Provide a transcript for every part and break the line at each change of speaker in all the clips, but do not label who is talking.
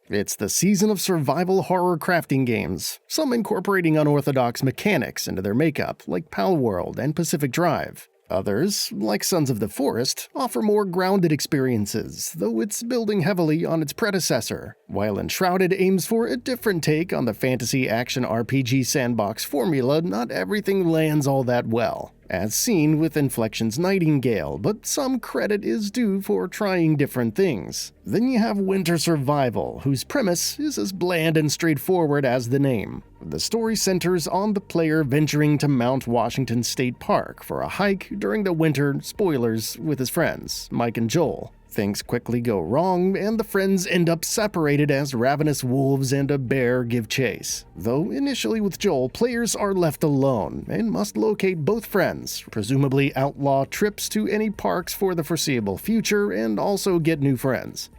It's the season of survival horror crafting games, some incorporating unorthodox mechanics into their makeup, like Palworld and Pacific Drive. Others, like Sons of the Forest, offer more grounded experiences, though it's building heavily on its predecessor, while Enshrouded aims for a different take on the fantasy action RPG sandbox formula. Not everything lands all that well, as seen with Inflection's Nightingale, but some credit is due for trying different things. Then you have Winter Survival, whose premise is as bland and straightforward as the name. The story centers on the player venturing to Mount Washington State Park for a hike during the winter, spoilers, with his friends, Mike and Joel. Things quickly go wrong, and the friends end up separated as ravenous wolves and a bear give chase. Though initially with Joel, players are left alone and must locate both friends, presumably outlaw trips to any parks for the foreseeable future, and also get new friends.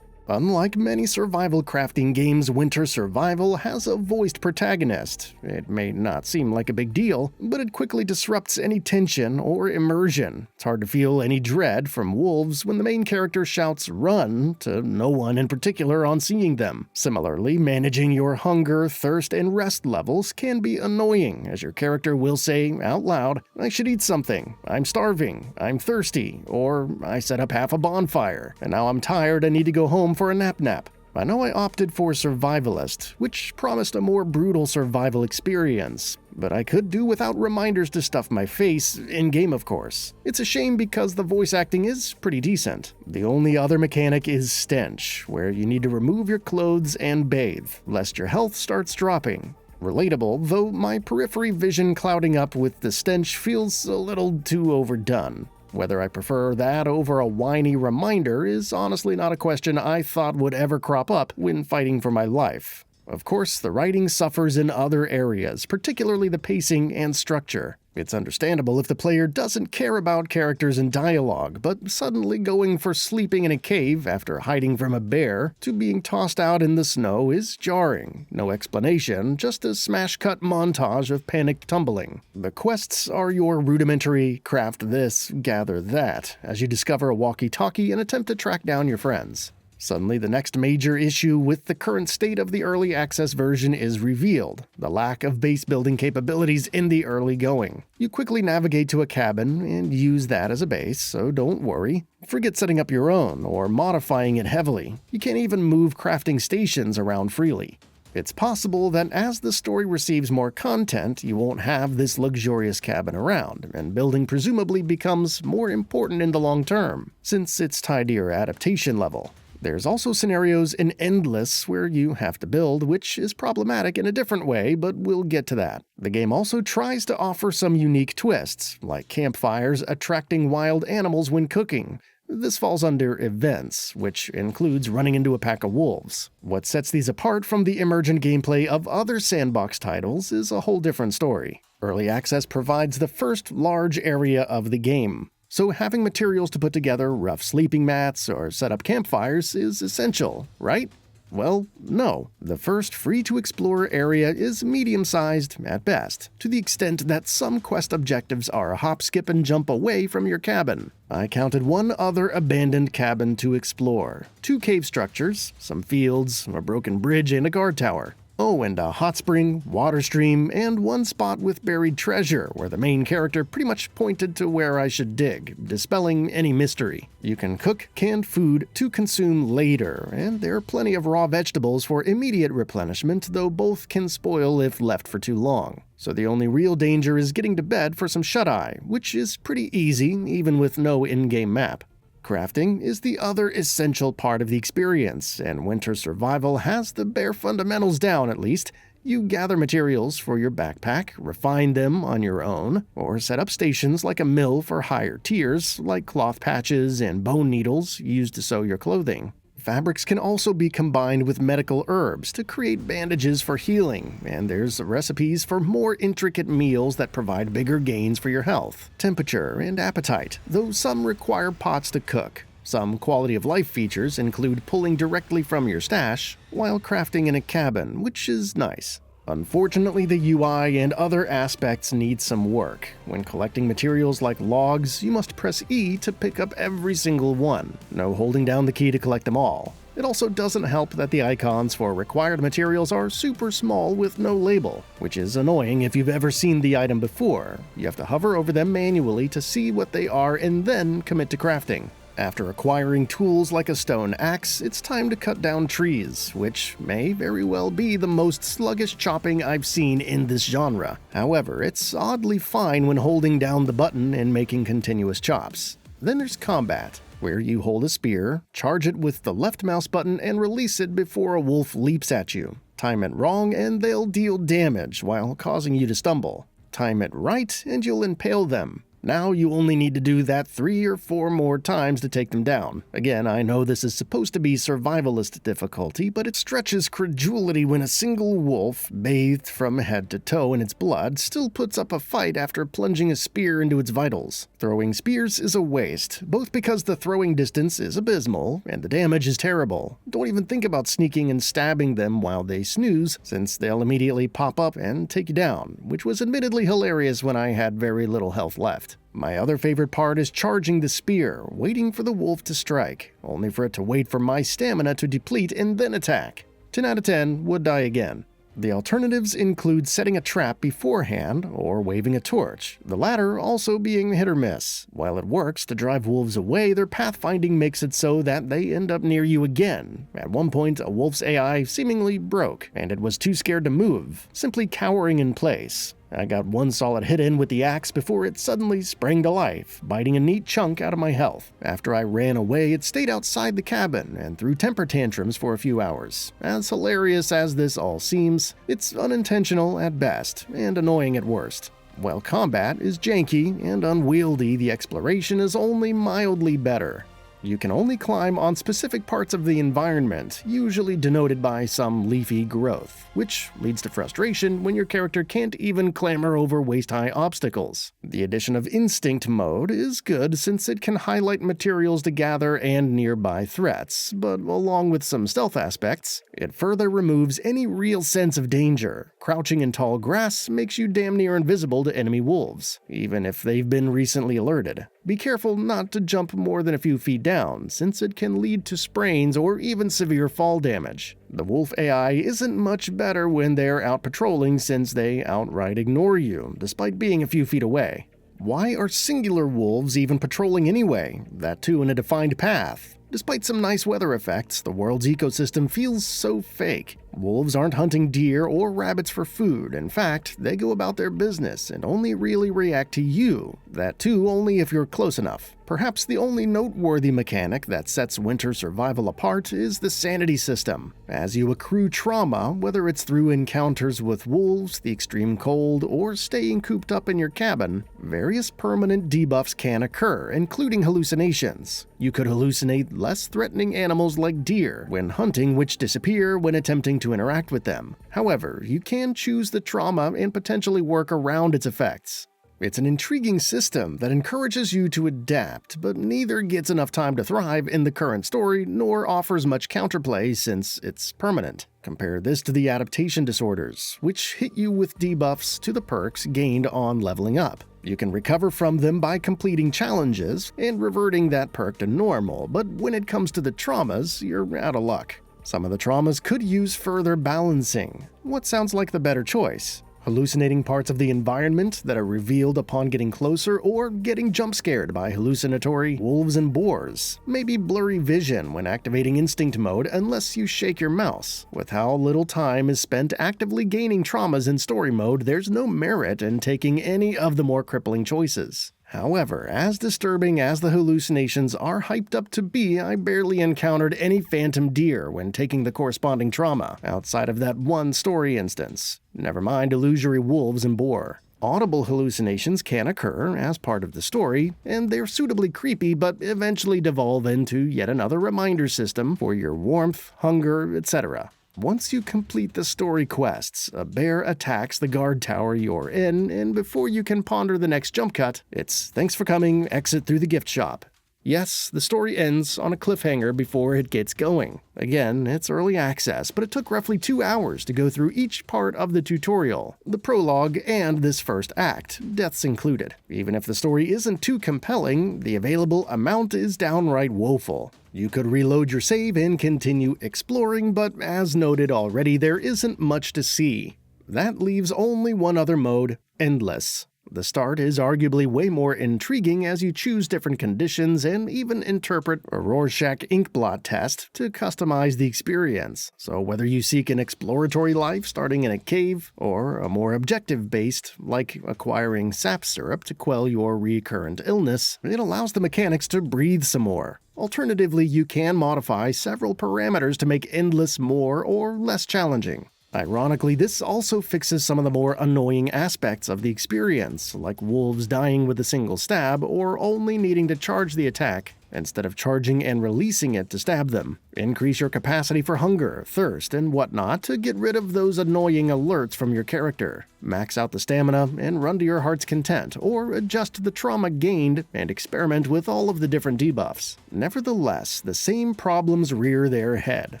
Unlike many survival crafting games, Winter Survival has a voiced protagonist. It may not seem like a big deal, but it quickly disrupts any tension or immersion. It's hard to feel any dread from wolves when the main character shouts "run" to no one in particular on seeing them. Similarly, managing your hunger, thirst, and rest levels can be annoying, as your character will say out loud, "I should eat something," "I'm starving," "I'm thirsty," or "I set up half a bonfire, and now I'm tired and need to go home for a nap. I know I opted for Survivalist, which promised a more brutal survival experience, but I could do without reminders to stuff my face, in-game of course. It's a shame because the voice acting is pretty decent. The only other mechanic is Stench, where you need to remove your clothes and bathe, lest your health starts dropping. Relatable, though my periphery vision clouding up with the stench feels a little too overdone. Whether I prefer that over a whiny reminder is honestly not a question I thought would ever crop up when fighting for my life. Of course, the writing suffers in other areas, particularly the pacing and structure. It's understandable if the player doesn't care about characters and dialogue, but suddenly going for sleeping in a cave after hiding from a bear to being tossed out in the snow is jarring. No explanation, just a smash-cut montage of panicked tumbling. The quests are your rudimentary craft this, gather that, as you discover a walkie-talkie and attempt to track down your friends. Suddenly, the next major issue with the current state of the early access version is revealed: the lack of base building capabilities in the early going. You quickly navigate to a cabin and use that as a base, so don't worry. Forget setting up your own or modifying it heavily. You can't even move crafting stations around freely. It's possible that as the story receives more content, you won't have this luxurious cabin around, and building presumably becomes more important in the long term, since it's tied to your adaptation level. There's also scenarios in Endless where you have to build, which is problematic in a different way, but we'll get to that. The game also tries to offer some unique twists, like campfires attracting wild animals when cooking. This falls under events, which includes running into a pack of wolves. What sets these apart from the emergent gameplay of other sandbox titles is a whole different story. Early access provides the first large area of the game, so having materials to put together rough sleeping mats or set up campfires is essential, right? Well, no. The first free-to-explore area is medium-sized at best, to the extent that some quest objectives are a hop, skip, and jump away from your cabin. I counted one other abandoned cabin to explore, 2 cave structures, some fields, a broken bridge, and a guard tower. Oh, and a hot spring, water stream, and one spot with buried treasure where the main character pretty much pointed to where I should dig, dispelling any mystery. You can cook canned food to consume later, and there are plenty of raw vegetables for immediate replenishment, though both can spoil if left for too long. So the only real danger is getting to bed for some shut-eye, which is pretty easy, even with no in-game map. Crafting is the other essential part of the experience, and Winter Survival has the bare fundamentals down at least. You gather materials for your backpack, refine them on your own, or set up stations like a mill for higher tiers, like cloth patches and bone needles used to sew your clothing. Fabrics can also be combined with medical herbs to create bandages for healing, and there's recipes for more intricate meals that provide bigger gains for your health, temperature, and appetite, though some require pots to cook. Some quality of life features include pulling directly from your stash while crafting in a cabin, which is nice. Unfortunately, the UI and other aspects need some work. When collecting materials like logs, you must press E to pick up every single one, no holding down the key to collect them all. It also doesn't help that the icons for required materials are super small with no label, which is annoying if you've ever seen the item before. You have to hover over them manually to see what they are and then commit to crafting. After acquiring tools like a stone axe, it's time to cut down trees, which may very well be the most sluggish chopping I've seen in this genre. However, it's oddly fine when holding down the button and making continuous chops. Then there's combat, where you hold a spear, charge it with the left mouse button, and release it before a wolf leaps at you. Time it wrong and they'll deal damage while causing you to stumble. Time it right and you'll impale them. Now you only need to do that 3 or 4 more times to take them down. Again, I know this is supposed to be survivalist difficulty, but it stretches credulity when a single wolf, bathed from head to toe in its blood, still puts up a fight after plunging a spear into its vitals. Throwing spears is a waste, both because the throwing distance is abysmal and the damage is terrible. Don't even think about sneaking and stabbing them while they snooze, since they'll immediately pop up and take you down, which was admittedly hilarious when I had very little health left. My other favorite part is charging the spear, waiting for the wolf to strike, only for it to wait for my stamina to deplete and then attack. 10 out of 10 would die again. The alternatives include setting a trap beforehand or waving a torch, the latter also being hit or miss. While it works to drive wolves away, their pathfinding makes it so that they end up near you again. At one point, a wolf's AI seemingly broke, and it was too scared to move, simply cowering in place. I got one solid hit in with the axe before it suddenly sprang to life, biting a neat chunk out of my health. After I ran away, it stayed outside the cabin and threw temper tantrums for a few hours. As hilarious as this all seems, it's unintentional at best and annoying at worst. While combat is janky and unwieldy, the exploration is only mildly better. You can only climb on specific parts of the environment, usually denoted by some leafy growth, which leads to frustration when your character can't even clamber over waist-high obstacles. The addition of instinct mode is good since it can highlight materials to gather and nearby threats, but along with some stealth aspects, it further removes any real sense of danger. Crouching in tall grass makes you damn near invisible to enemy wolves, even if they've been recently alerted. Be careful not to jump more than a few feet down, since it can lead to sprains or even severe fall damage. The wolf AI isn't much better when they're out patrolling since they outright ignore you, despite being a few feet away. Why are singular wolves even patrolling anyway? That too in a defined path. Despite some nice weather effects, the world's ecosystem feels so fake. Wolves aren't hunting deer or rabbits for food. In fact, they go about their business and only really react to you. That too only if you're close enough. Perhaps the only noteworthy mechanic that sets winter survival apart is the sanity system. As you accrue trauma, whether it's through encounters with wolves, the extreme cold, or staying cooped up in your cabin, various permanent debuffs can occur, including hallucinations. You could hallucinate less threatening animals like deer when hunting, which disappear when attempting to interact with them. However, you can choose the trauma and potentially work around its effects. It's an intriguing system that encourages you to adapt, but neither gets enough time to thrive in the current story nor offers much counterplay since it's permanent. Compare this to the adaptation disorders, which hit you with debuffs to the perks gained on leveling up. You can recover from them by completing challenges and reverting that perk to normal, but when it comes to the traumas, you're out of luck. Some of the traumas could use further balancing. What sounds like the better choice? Hallucinating parts of the environment that are revealed upon getting closer, or getting jump-scared by hallucinatory wolves and boars. Maybe blurry vision when activating instinct mode unless you shake your mouse. With how little time is spent actively gaining traumas in story mode, there's no merit in taking any of the more crippling choices. However, as disturbing as the hallucinations are hyped up to be, I barely encountered any phantom deer when taking the corresponding trauma, outside of that one story instance. Never mind illusory wolves and boar. Audible hallucinations can occur as part of the story, and they're suitably creepy but eventually devolve into yet another reminder system for your warmth, hunger, etc. Once you complete the story quests, a bear attacks the guard tower you're in, and before you can ponder the next jump cut, it's "thanks for coming, exit through the gift shop." Yes, the story ends on a cliffhanger before it gets going. Again, it's early access, but it took roughly 2 hours to go through each part of the tutorial, the prologue, and this first act, deaths included. Even if the story isn't too compelling, the available amount is downright woeful. You could reload your save and continue exploring, but as noted already, there isn't much to see. That leaves only one other mode, endless. The start is arguably way more intriguing as you choose different conditions and even interpret a Rorschach inkblot test to customize the experience. So whether you seek an exploratory life starting in a cave, or a more objective-based, like acquiring sap syrup to quell your recurrent illness, it allows the mechanics to breathe some more. Alternatively, you can modify several parameters to make endless more or less challenging. Ironically, this also fixes some of the more annoying aspects of the experience, like wolves dying with a single stab or only needing to charge the attack instead of charging and releasing it to stab them. Increase your capacity for hunger, thirst, and whatnot to get rid of those annoying alerts from your character. Max out the stamina and run to your heart's content, or adjust the trauma gained and experiment with all of the different debuffs. Nevertheless, the same problems rear their head.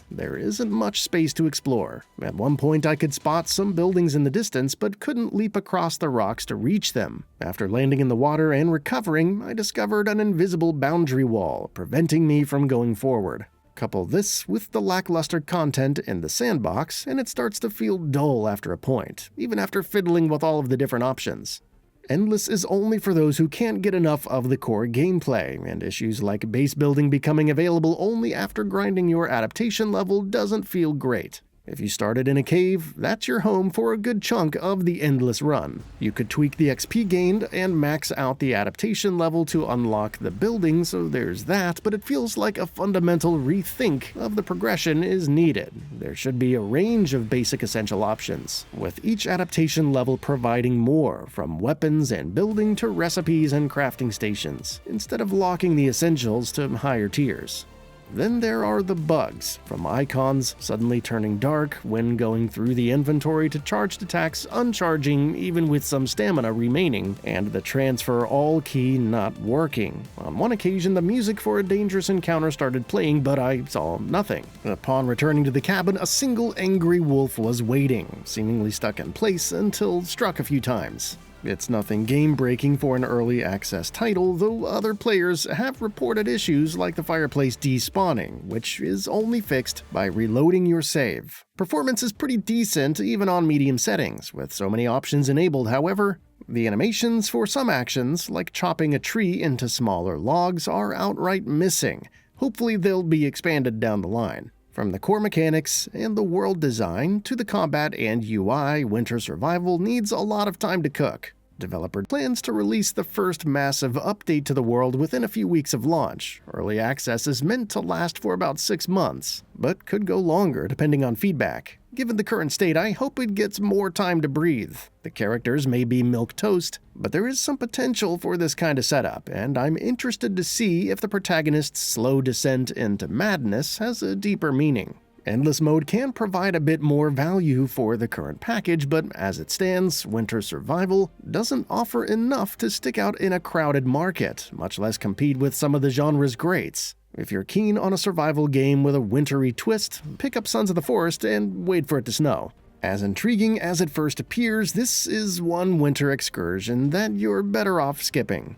There isn't much space to explore. At one point I could spot some buildings in the distance but couldn't leap across the rocks to reach them. After landing in the water and recovering, I discovered an invisible boundary wall, preventing me from going forward. Couple this with the lackluster content in the sandbox, and it starts to feel dull after a point, even after fiddling with all of the different options. Endless is only for those who can't get enough of the core gameplay, and issues like base building becoming available only after grinding your adaptation level doesn't feel great. If you started in a cave, that's your home for a good chunk of the endless run. You could tweak the XP gained and max out the adaptation level to unlock the building, so there's that, but it feels like a fundamental rethink of the progression is needed. There should be a range of basic essential options, with each adaptation level providing more, from weapons and building to recipes and crafting stations, instead of locking the essentials to higher tiers. Then there are the bugs, from icons suddenly turning dark when going through the inventory to charged attacks uncharging even with some stamina remaining, and the transfer all key not working. On one occasion, the music for a dangerous encounter started playing, but I saw nothing. Upon returning to the cabin, a single angry wolf was waiting, seemingly stuck in place until struck a few times. It's nothing game-breaking for an early access title, though other players have reported issues like the fireplace despawning, which is only fixed by reloading your save. Performance is pretty decent even on medium settings, with so many options enabled. However, the animations for some actions, like chopping a tree into smaller logs, are outright missing. Hopefully they'll be expanded down the line. From the core mechanics and the world design to the combat and UI, Winter Survival needs a lot of time to cook. Developer plans to release the first massive update to the world within a few weeks of launch. Early access is meant to last for about 6 months, but could go longer depending on feedback. Given the current state, I hope it gets more time to breathe. The characters may be milquetoast, but there is some potential for this kind of setup, and I'm interested to see if the protagonist's slow descent into madness has a deeper meaning. Endless mode can provide a bit more value for the current package, but as it stands, Winter Survival doesn't offer enough to stick out in a crowded market, much less compete with some of the genre's greats. If you're keen on a survival game with a wintry twist, pick up Sons of the Forest and wait for it to snow. As intriguing as it first appears, this is one winter excursion that you're better off skipping.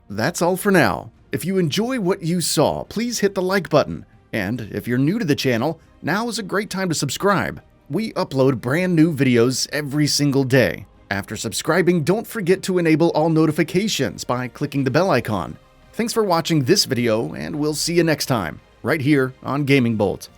That's all for now. If you enjoy what you saw, please hit the like button. And if you're new to the channel, now is a great time to subscribe. We upload brand new videos every single day. After subscribing, don't forget to enable all notifications by clicking the bell icon. Thanks for watching this video, and we'll see you next time, right here on GamingBolt.